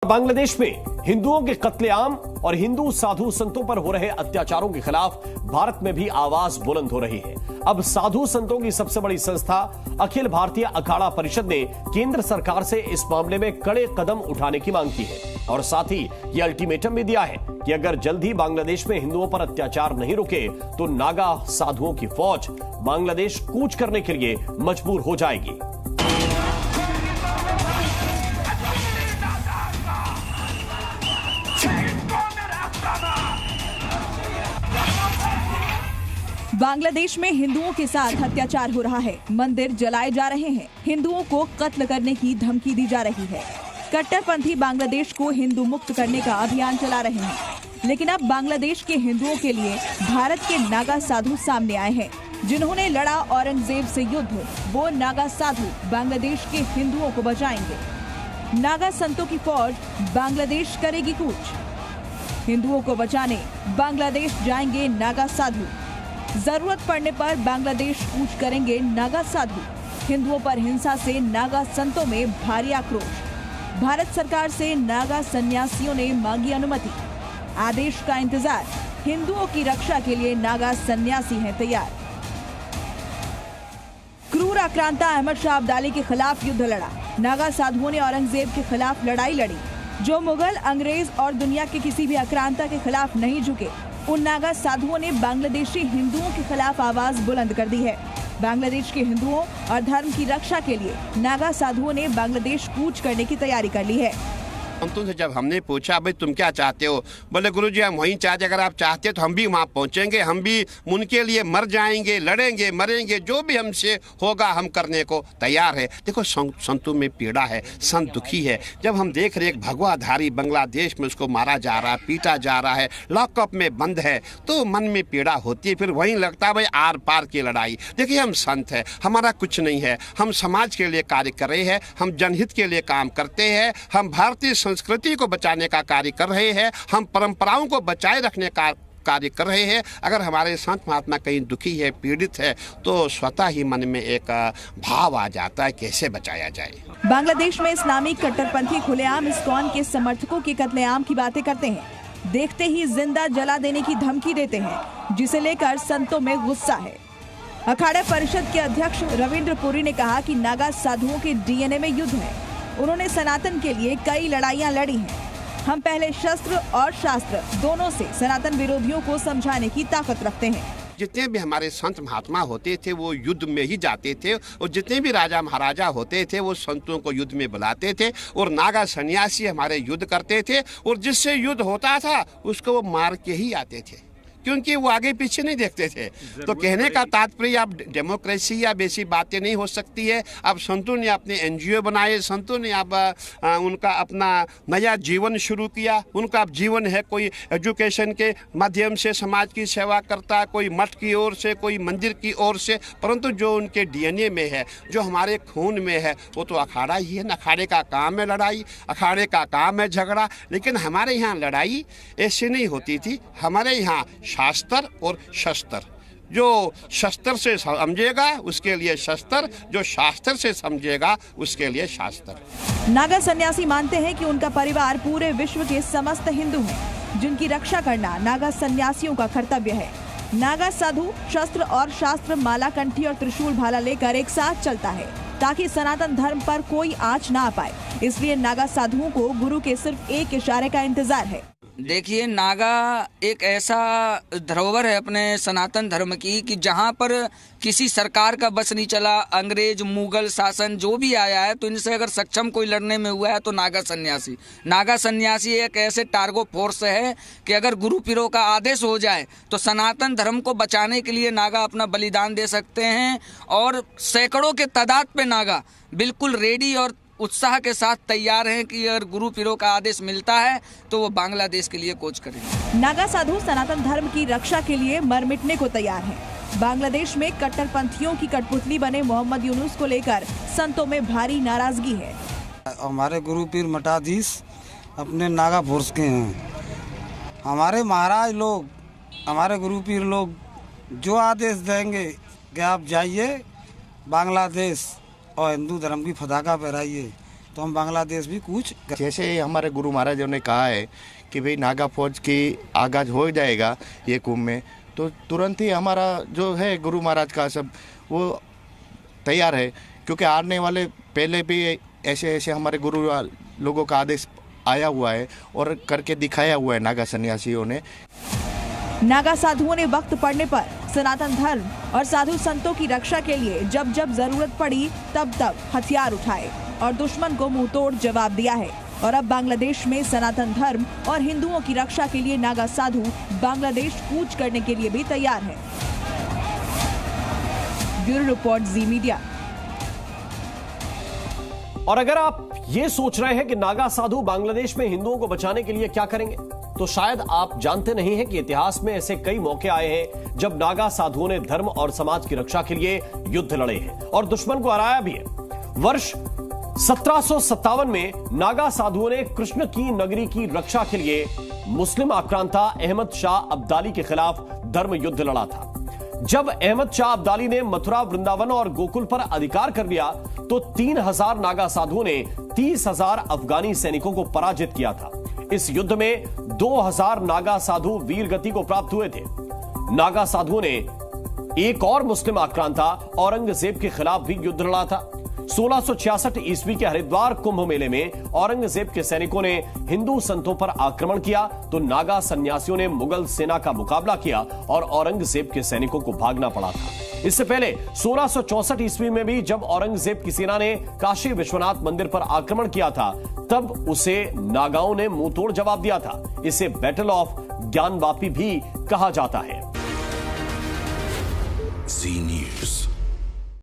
बांग्लादेश में हिंदुओं के कत्लेआम और हिंदू साधु संतों पर हो रहे अत्याचारों के खिलाफ भारत में भी आवाज बुलंद हो रही है। अब साधु संतों की सबसे बड़ी संस्था अखिल भारतीय अखाड़ा परिषद ने केंद्र सरकार से इस मामले में कड़े कदम उठाने की मांग की है और साथ ही यह अल्टीमेटम भी दिया है कि अगर जल्द ही बांग्लादेश में हिंदुओं पर अत्याचार नहीं रुके तो नागा साधुओं की फौज बांग्लादेश कूच करने के लिए मजबूर हो जाएगी। बांग्लादेश में हिंदुओं के साथ अत्याचार हो रहा है, मंदिर जलाए जा रहे हैं, हिंदुओं को कत्ल करने की धमकी दी जा रही है। कट्टरपंथी बांग्लादेश को हिंदू मुक्त करने का अभियान चला रहे हैं, लेकिन अब बांग्लादेश के हिंदुओं के लिए भारत के नागा साधु सामने आए हैं, जिन्होंने लड़ा औरंगजेब से युद्ध। वो नागा साधु बांग्लादेश के हिंदुओं को बचाएंगे। नागा संतों की फौज बांग्लादेश करेगी कूच। हिंदुओं को बचाने बांग्लादेश जाएंगे नागा साधु। जरूरत पड़ने पर बांग्लादेश कूच करेंगे नागा साधु। हिंदुओं पर हिंसा से नागा संतों में भारी आक्रोश। भारत सरकार से नागा सन्यासियों ने मांगी अनुमति। आदेश का इंतजार। हिंदुओं की रक्षा के लिए नागा सन्यासी हैं तैयार। क्रूर आक्रांता अहमद शाह अब्दाली के खिलाफ युद्ध लड़ा। नागा साधुओं ने औरंगजेब के खिलाफ लड़ाई लड़ी। जो मुगल, अंग्रेज और दुनिया के किसी भी आक्रांता के खिलाफ नहीं झुके, उन नागा साधुओं ने बांग्लादेशी हिंदुओं के खिलाफ आवाज बुलंद कर दी है। बांग्लादेश के हिंदुओं और धर्म की रक्षा के लिए नागा साधुओं ने बांग्लादेश कूच करने की तैयारी कर ली है। तुमसे जब हमने पूछा भाई तुम क्या चाहते हो, बोले गुरुजी हम वहीं चाहते, अगर आप चाहते तो हम भी वहाँ पहुँचेंगे, हम भी उनके लिए मर जाएंगे, लड़ेंगे, मरेंगे, जो भी हमसे होगा हम करने को तैयार है। देखो संतों में पीड़ा है, संत दुखी है। जब हम देख रहे एक भगवाधारी बांग्लादेश में उसको मारा जा रहा है, पीटा जा रहा है, लॉकअप में बंद है, तो मन में पीड़ा होती है। फिर वहीं लगता है भाई आर पार की लड़ाई। देखिए हम संत है, हमारा कुछ नहीं है, हम समाज के लिए कार्य कर रहे हैं, हम जनहित के लिए काम करते हैं, हम भारतीय संस्कृति को बचाने का कार्य कर रहे हैं, हम परंपराओं को बचाए रखने का कार्य कर रहे हैं। अगर हमारे संत महात्मा कहीं दुखी है, पीड़ित है, तो स्वतः ही मन में एक भाव आ जाता है कैसे बचाया जाए। बांग्लादेश में इस्लामी कट्टरपंथी खुलेआम इस्कॉन के समर्थकों के कत्लेआम की बातें करते हैं। देखते ही जिंदा जला देने की धमकी देते हैं, जिसे लेकर संतों में गुस्सा है। अखाड़ा परिषद के अध्यक्ष रविंद्र पुरी ने कहा कि नागा साधुओं के डीएनए में युद्ध है। उन्होंने सनातन के लिए कई लड़ाइयां लड़ी हैं। हम पहले शस्त्र और शास्त्र दोनों से सनातन विरोधियों को समझाने की ताकत रखते हैं। जितने भी हमारे संत महात्मा होते थे वो युद्ध में ही जाते थे, और जितने भी राजा महाराजा होते थे वो संतों को युद्ध में बुलाते थे, और नागा सन्यासी हमारे युद्ध करते थे, और जिससे युद्ध होता था उसको वो मार के ही आते थे, क्योंकि वो आगे पीछे नहीं देखते थे। तो कहने का तात्पर्य अब डेमोक्रेसी या वैसी बातें नहीं हो सकती है। अब संतों ने अपने एनजीओ बनाए, संतों ने अब उनका अपना नया जीवन शुरू किया। उनका अब जीवन है, कोई एजुकेशन के माध्यम से समाज की सेवा करता है, कोई मठ की ओर से, कोई मंदिर की ओर से, परंतु जो उनके डीएनए में है, जो हमारे खून में है, वो तो अखाड़ा ही है। अखाड़े का काम है लड़ाई, अखाड़े का काम है झगड़ा। लेकिन हमारे यहाँ लड़ाई ऐसी नहीं होती थी। हमारे यहाँ शास्त्र और शस्त्र, जो शस्त्र से समझेगा उसके लिए शस्त्र, जो शास्त्र से समझेगा उसके लिए शास्त्र। नागा सन्यासी मानते हैं कि उनका परिवार पूरे विश्व के समस्त हिंदू हैं, जिनकी रक्षा करना नागा सन्यासियों का कर्तव्य है। नागा साधु शस्त्र और शास्त्र, माला, कंठी और त्रिशूल भाला लेकर एक साथ चलता है, ताकि सनातन धर्म पर कोई आंच ना आ पाए। इसलिए नागा साधुओं को गुरु के सिर्फ एक इशारे का इंतजार है। देखिए, नागा एक ऐसा धरोहर है अपने सनातन धर्म की कि जहाँ पर किसी सरकार का बस नहीं चला, अंग्रेज, मुगल शासन जो भी आया है, तो इनसे अगर सक्षम कोई लड़ने में हुआ है तो नागा सन्यासी एक ऐसे टारगो फोर्स है कि अगर गुरु पीरों का आदेश हो जाए तो सनातन धर्म को बचाने के लिए नागा अपना बलिदान दे सकते हैं। और सैकड़ों के तादाद पे नागा बिल्कुल रेडी और उत्साह के साथ तैयार हैं कि अगर गुरु पीरों का आदेश मिलता है तो वो बांग्लादेश के लिए कूच करेंगे। नागा साधु सनातन धर्म की रक्षा के लिए मर मिटने को तैयार हैं। बांग्लादेश में कट्टरपंथियों की कठपुतली बने मोहम्मद यूनुस को लेकर संतों में भारी नाराजगी है। हमारे गुरु पीर मठाधीश अपने नागा फोर्स के हैं। हमारे महाराज लोग, हमारे गुरु पीर लोग जो आदेश देंगे कि आप जाइए बांग्लादेश और हिंदू धर्म की पताका फहराइए, तो हम बांग्लादेश भी कूच जैसे हमारे गुरु महाराजों ने कहा है कि भाई नागा फौज की आगाज हो जाएगा ये कुंभ में, तो तुरंत ही हमारा जो है गुरु महाराज का सब वो तैयार है, क्योंकि आने वाले पहले भी ऐसे ऐसे हमारे गुरु लोगों का आदेश आया हुआ है और करके दिखाया हुआ है नागा सन्यासियों ने। नागा साधुओं ने वक्त पड़ने पर सनातन धर्म और साधु संतों की रक्षा के लिए जब जब जरूरत पड़ी तब तब हथियार उठाए और दुश्मन को मुंह तोड़ जवाब दिया है। और अब बांग्लादेश में सनातन धर्म और हिंदुओं की रक्षा के लिए नागा साधु बांग्लादेश कूच करने के लिए भी तैयार है। ब्यूरो रिपोर्ट, जी मीडिया। और अगर आप ये सोच रहे हैं कि नागा साधु बांग्लादेश में हिंदुओं को बचाने के लिए क्या करेंगे, तो शायद आप जानते नहीं हैं कि इतिहास में ऐसे कई मौके आए हैं जब नागा साधुओं ने धर्म और समाज की रक्षा के लिए युद्ध लड़े हैं और दुश्मन को हराया भी है। वर्ष 1757 में नागा साधुओं ने कृष्ण की नगरी की रक्षा के लिए मुस्लिम आक्रांता अहमद शाह अब्दाली के खिलाफ धर्म युद्ध लड़ा था। जब अहमद शाह अब्दाली ने मथुरा, वृंदावन और गोकुल पर अधिकार कर लिया तो 3000 नागा साधुओं ने 30,000 अफगानी सैनिकों को पराजित किया था। इस युद्ध में 2000 नागा साधु वीर गति को प्राप्त हुए थे। नागा साधुओं ने एक और मुस्लिम आक्रांता औरंगजेब के खिलाफ भी युद्ध लड़ा था। 1666 ईस्वी के हरिद्वार कुंभ मेले में औरंगजेब के सैनिकों ने हिंदू संतों पर आक्रमण किया तो नागा सन्यासियों ने मुगल सेना का मुकाबला किया और औरंगजेब के सैनिकों को भागना पड़ा था। इससे पहले 1664 ईस्वी में भी जब औरंगजेब की सेना ने काशी विश्वनाथ मंदिर पर आक्रमण किया था तब उसे नागाओं ने मुंह तोड़ जवाब दिया था। इसे बैटल ऑफ ज्ञानवापी भी कहा जाता है। जी न्यूज़।